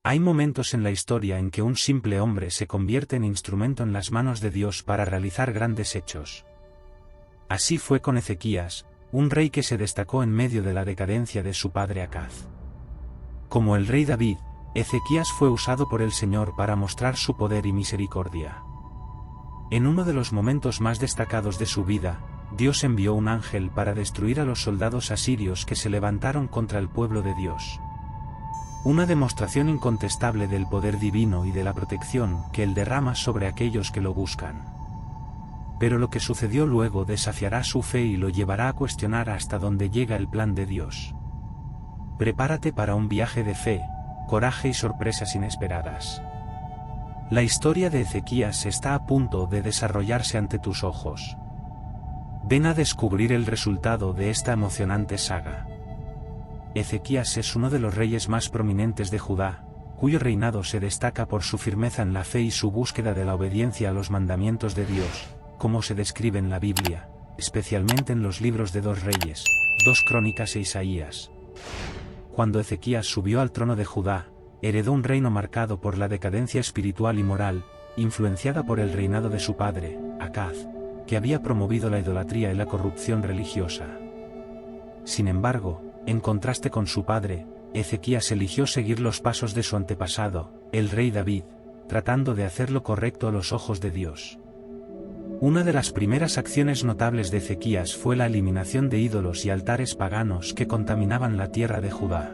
Hay momentos en la historia en que un simple hombre se convierte en instrumento en las manos de Dios para realizar grandes hechos. Así fue con Ezequías, un rey que se destacó en medio de la decadencia de su padre Acaz. Como el rey David, Ezequías fue usado por el Señor para mostrar su poder y misericordia. En uno de los momentos más destacados de su vida, Dios envió un ángel para destruir a los soldados asirios que se levantaron contra el pueblo de Dios. Una demostración incontestable del poder divino y de la protección que Él derrama sobre aquellos que lo buscan. Pero lo que sucedió luego desafiará su fe y lo llevará a cuestionar hasta dónde llega el plan de Dios. Prepárate para un viaje de fe, coraje y sorpresas inesperadas. La historia de Ezequías está a punto de desarrollarse ante tus ojos. Ven a descubrir el resultado de esta emocionante saga. Ezequías es uno de los reyes más prominentes de Judá, cuyo reinado se destaca por su firmeza en la fe y su búsqueda de la obediencia a los mandamientos de Dios, como se describe en la Biblia, especialmente en los libros de 2 Reyes, 2 Crónicas e Isaías. Cuando Ezequías subió al trono de Judá, heredó un reino marcado por la decadencia espiritual y moral, influenciada por el reinado de su padre, Acaz, que había promovido la idolatría y la corrupción religiosa. Sin embargo, en contraste con su padre, Ezequías eligió seguir los pasos de su antepasado, el rey David, tratando de hacer lo correcto a los ojos de Dios. Una de las primeras acciones notables de Ezequías fue la eliminación de ídolos y altares paganos que contaminaban la tierra de Judá.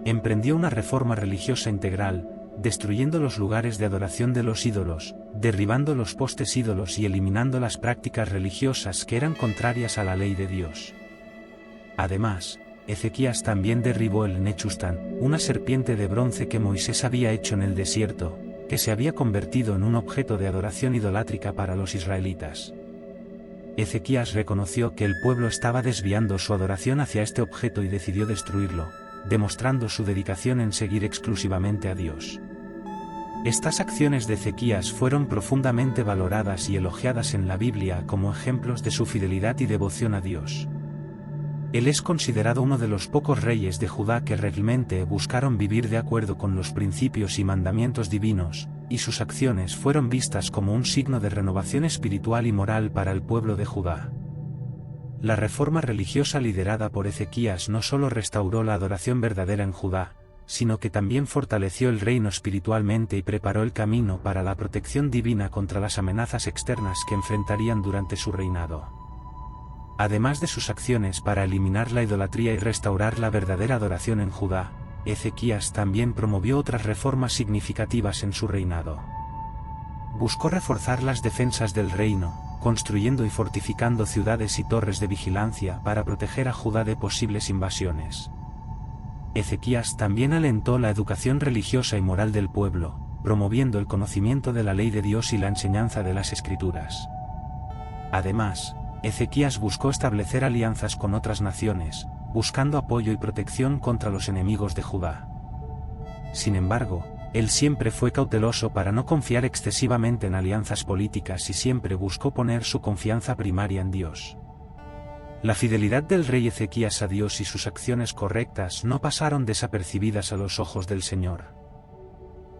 Emprendió una reforma religiosa integral, destruyendo los lugares de adoración de los ídolos, derribando los postes ídolos y eliminando las prácticas religiosas que eran contrarias a la ley de Dios. Además, Ezequías también derribó el Nechustán, una serpiente de bronce que Moisés había hecho en el desierto, que se había convertido en un objeto de adoración idolátrica para los israelitas. Ezequías reconoció que el pueblo estaba desviando su adoración hacia este objeto y decidió destruirlo, demostrando su dedicación en seguir exclusivamente a Dios. Estas acciones de Ezequías fueron profundamente valoradas y elogiadas en la Biblia como ejemplos de su fidelidad y devoción a Dios. Él es considerado uno de los pocos reyes de Judá que realmente buscaron vivir de acuerdo con los principios y mandamientos divinos, y sus acciones fueron vistas como un signo de renovación espiritual y moral para el pueblo de Judá. La reforma religiosa liderada por Ezequías no solo restauró la adoración verdadera en Judá, sino que también fortaleció el reino espiritualmente y preparó el camino para la protección divina contra las amenazas externas que enfrentarían durante su reinado. Además de sus acciones para eliminar la idolatría y restaurar la verdadera adoración en Judá, Ezequías también promovió otras reformas significativas en su reinado. Buscó reforzar las defensas del reino, construyendo y fortificando ciudades y torres de vigilancia para proteger a Judá de posibles invasiones. Ezequías también alentó la educación religiosa y moral del pueblo, promoviendo el conocimiento de la ley de Dios y la enseñanza de las Escrituras. Además, Ezequías buscó establecer alianzas con otras naciones, buscando apoyo y protección contra los enemigos de Judá. Sin embargo, él siempre fue cauteloso para no confiar excesivamente en alianzas políticas y siempre buscó poner su confianza primaria en Dios. La fidelidad del rey Ezequías a Dios y sus acciones correctas no pasaron desapercibidas a los ojos del Señor.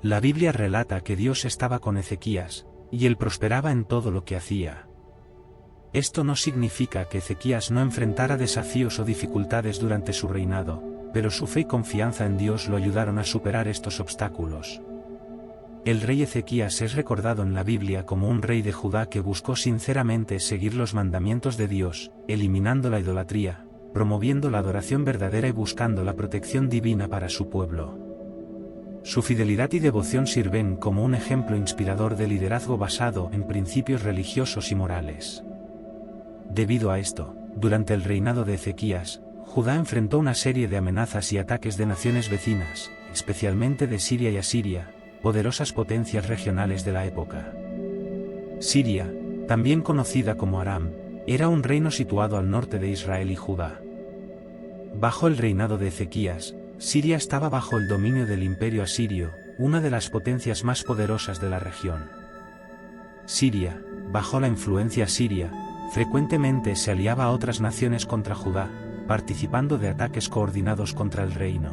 La Biblia relata que Dios estaba con Ezequías, y él prosperaba en todo lo que hacía. Esto no significa que Ezequías no enfrentara desafíos o dificultades durante su reinado, pero su fe y confianza en Dios lo ayudaron a superar estos obstáculos. El rey Ezequías es recordado en la Biblia como un rey de Judá que buscó sinceramente seguir los mandamientos de Dios, eliminando la idolatría, promoviendo la adoración verdadera y buscando la protección divina para su pueblo. Su fidelidad y devoción sirven como un ejemplo inspirador de liderazgo basado en principios religiosos y morales. Debido a esto, durante el reinado de Ezequías, Judá enfrentó una serie de amenazas y ataques de naciones vecinas, especialmente de Siria y Asiria, poderosas potencias regionales de la época. Siria, también conocida como Aram, era un reino situado al norte de Israel y Judá. Bajo el reinado de Ezequías, Siria estaba bajo el dominio del imperio asirio, una de las potencias más poderosas de la región. Siria, bajo la influencia asiria, frecuentemente se aliaba a otras naciones contra Judá, participando de ataques coordinados contra el reino.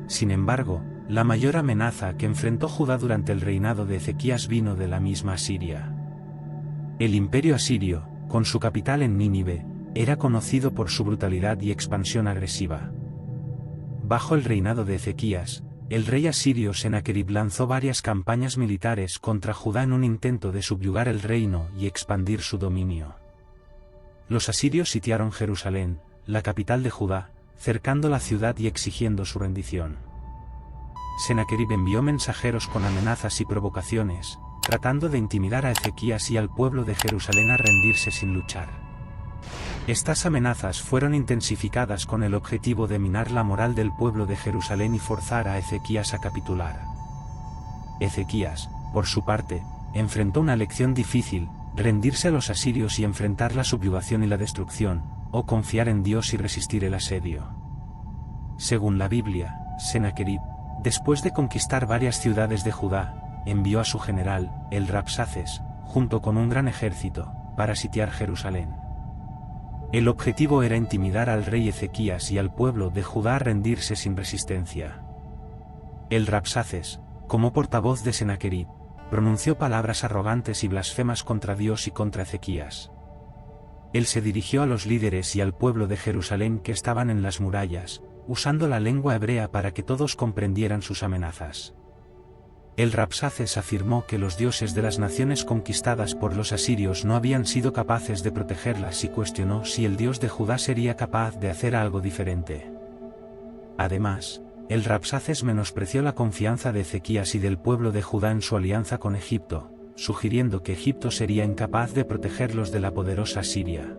Sin embargo, La mayor amenaza que enfrentó Judá durante el reinado de Ezequías vino de la misma Asiria. El imperio asirio, con su capital en Nínive, era conocido por su brutalidad y expansión agresiva. Bajo el reinado de Ezequías, el rey asirio Senaquerib lanzó varias campañas militares contra Judá en un intento de subyugar el reino y expandir su dominio. Los asirios sitiaron Jerusalén, la capital de Judá, cercando la ciudad y exigiendo su rendición. Senaquerib envió mensajeros con amenazas y provocaciones, tratando de intimidar a Ezequías y al pueblo de Jerusalén a rendirse sin luchar. Estas amenazas fueron intensificadas con el objetivo de minar la moral del pueblo de Jerusalén y forzar a Ezequías a capitular. Ezequías, por su parte, enfrentó una elección difícil: rendirse a los asirios y enfrentar la subyugación y la destrucción, o confiar en Dios y resistir el asedio. Según la Biblia, Senaquerib, después de conquistar varias ciudades de Judá, envió a su general, el Rabsaces, junto con un gran ejército, para sitiar Jerusalén. El objetivo era intimidar al rey Ezequías y al pueblo de Judá a rendirse sin resistencia. El Rabsaces, como portavoz de Senaquerib, pronunció palabras arrogantes y blasfemas contra Dios y contra Ezequías. Él se dirigió a los líderes y al pueblo de Jerusalén que estaban en las murallas, usando la lengua hebrea para que todos comprendieran sus amenazas. El Rabsaces afirmó que los dioses de las naciones conquistadas por los asirios no habían sido capaces de protegerlas y cuestionó si el Dios de Judá sería capaz de hacer algo diferente. Además, el Rabsaces menospreció la confianza de Ezequías y del pueblo de Judá en su alianza con Egipto, sugiriendo que Egipto sería incapaz de protegerlos de la poderosa Siria.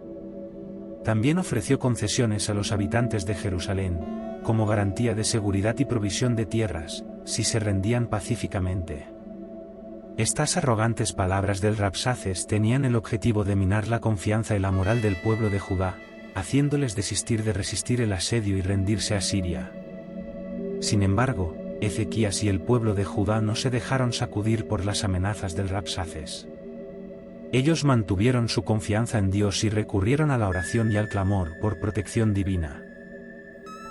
También ofreció concesiones a los habitantes de Jerusalén, como garantía de seguridad y provisión de tierras, si se rendían pacíficamente. Estas arrogantes palabras del Rabsaces tenían el objetivo de minar la confianza y la moral del pueblo de Judá, haciéndoles desistir de resistir el asedio y rendirse a Siria. Sin embargo, Ezequías y el pueblo de Judá no se dejaron sacudir por las amenazas del Rabsaces. Ellos mantuvieron su confianza en Dios y recurrieron a la oración y al clamor por protección divina.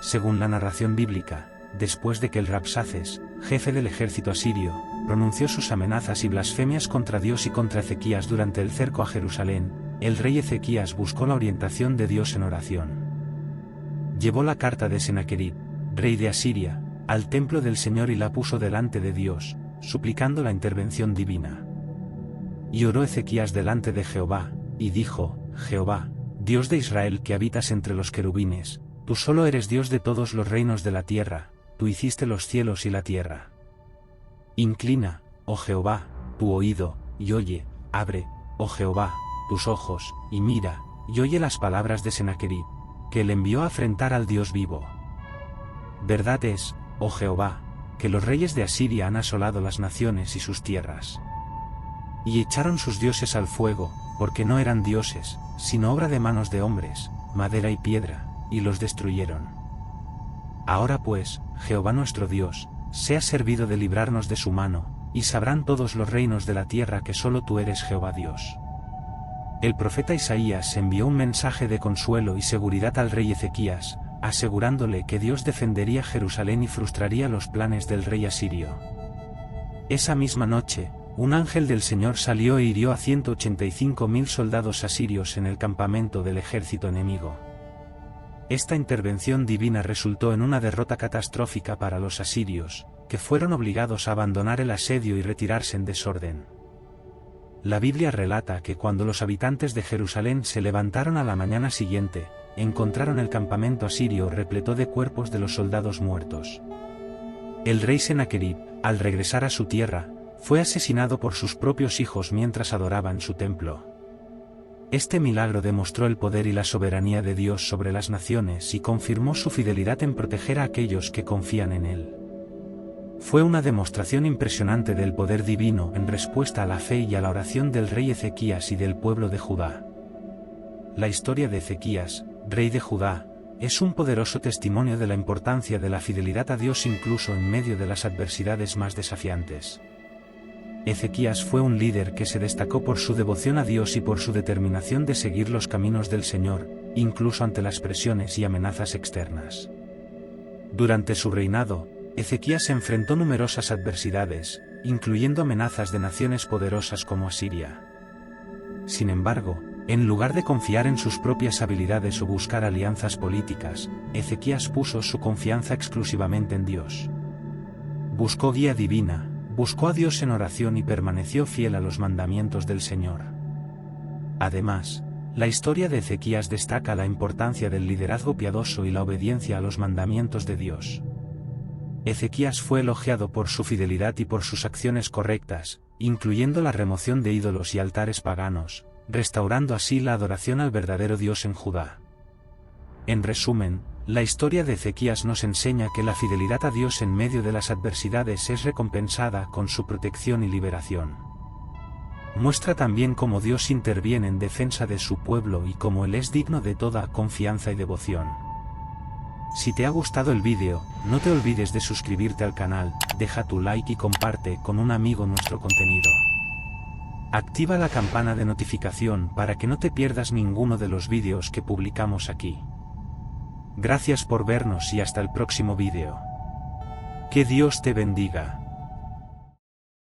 Según la narración bíblica, después de que el Rabsaces, jefe del ejército asirio, pronunció sus amenazas y blasfemias contra Dios y contra Ezequías durante el cerco a Jerusalén, el rey Ezequías buscó la orientación de Dios en oración. Llevó la carta de Senaquerib, rey de Asiria, al templo del Señor y la puso delante de Dios, suplicando la intervención divina. Y oró Ezequías delante de Jehová, y dijo: Jehová, Dios de Israel que habitas entre los querubines, tú solo eres Dios de todos los reinos de la tierra, tú hiciste los cielos y la tierra. Inclina, oh Jehová, tu oído, y oye; abre, oh Jehová, tus ojos, y mira, y oye las palabras de Senaquerib, que le envió a afrentar al Dios vivo. Verdad es, oh Jehová, que los reyes de Asiria han asolado las naciones y sus tierras. Y echaron sus dioses al fuego, porque no eran dioses, sino obra de manos de hombres, madera y piedra, y los destruyeron. Ahora pues, Jehová nuestro Dios, sea servido de librarnos de su mano, y sabrán todos los reinos de la tierra que solo tú eres Jehová Dios. El profeta Isaías envió un mensaje de consuelo y seguridad al rey Ezequías, asegurándole que Dios defendería Jerusalén y frustraría los planes del rey asirio. Esa misma noche, un ángel del Señor salió e hirió a 185.000 soldados asirios en el campamento del ejército enemigo. Esta intervención divina resultó en una derrota catastrófica para los asirios, que fueron obligados a abandonar el asedio y retirarse en desorden. La Biblia relata que cuando los habitantes de Jerusalén se levantaron a la mañana siguiente, encontraron el campamento asirio repleto de cuerpos de los soldados muertos. El rey Senaquerib, al regresar a su tierra, fue asesinado por sus propios hijos mientras adoraban su templo. Este milagro demostró el poder y la soberanía de Dios sobre las naciones y confirmó su fidelidad en proteger a aquellos que confían en Él. Fue una demostración impresionante del poder divino en respuesta a la fe y a la oración del rey Ezequías y del pueblo de Judá. La historia de Ezequías, rey de Judá, es un poderoso testimonio de la importancia de la fidelidad a Dios incluso en medio de las adversidades más desafiantes. Ezequías fue un líder que se destacó por su devoción a Dios y por su determinación de seguir los caminos del Señor, incluso ante las presiones y amenazas externas. Durante su reinado, Ezequías enfrentó numerosas adversidades, incluyendo amenazas de naciones poderosas como Asiria. Sin embargo, en lugar de confiar en sus propias habilidades o buscar alianzas políticas, Ezequías puso su confianza exclusivamente en Dios. Buscó guía divina, buscó a Dios en oración y permaneció fiel a los mandamientos del Señor. Además, la historia de Ezequías destaca la importancia del liderazgo piadoso y la obediencia a los mandamientos de Dios. Ezequías fue elogiado por su fidelidad y por sus acciones correctas, incluyendo la remoción de ídolos y altares paganos, restaurando así la adoración al verdadero Dios en Judá. En resumen, la historia de Ezequías nos enseña que la fidelidad a Dios en medio de las adversidades es recompensada con su protección y liberación. Muestra también cómo Dios interviene en defensa de su pueblo y cómo Él es digno de toda confianza y devoción. Si te ha gustado el vídeo, no te olvides de suscribirte al canal, deja tu like y comparte con un amigo nuestro contenido. Activa la campana de notificación para que no te pierdas ninguno de los vídeos que publicamos aquí. Gracias por vernos y hasta el próximo vídeo. Que Dios te bendiga.